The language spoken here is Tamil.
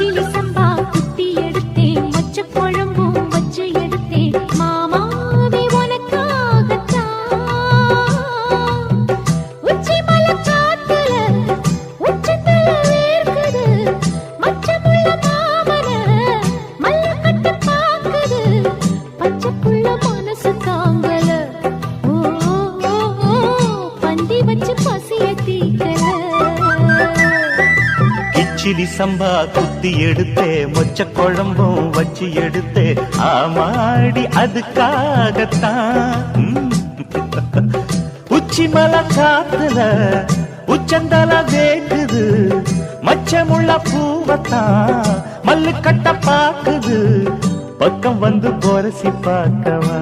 கிச்சிலி சம்பா குத்தி எடுத்தேன், மச்ச குழம்பும் வச்சு எடுத்தேன், மாமாவே உனக்காகத்தான். உச்சி மலை காத்துல உச்சத்துல வேர்க்குது, மச்சமுள்ள மாமன மல்ல கட்ட பாக்குது, பச்சை புள்ள மனசு தாங்கல. ஓ ஓ, ஓ, பந்தி வச்சு பசிய தீக்கல. கிச்சிலி சம்பா குத்தி எடுத்தே, மொச்ச குழம்பும் வச்சு எடுத்தே, ஆமாடி அதுக்காகத்தான். உச்சி மலை காத்துல உச்சந்தல வேக்குது, மச்சமுள்ள பூவத்தான் மல்லு கட்ட பாக்குது, பக்கம் வந்து பொரசி பார்க்கவா.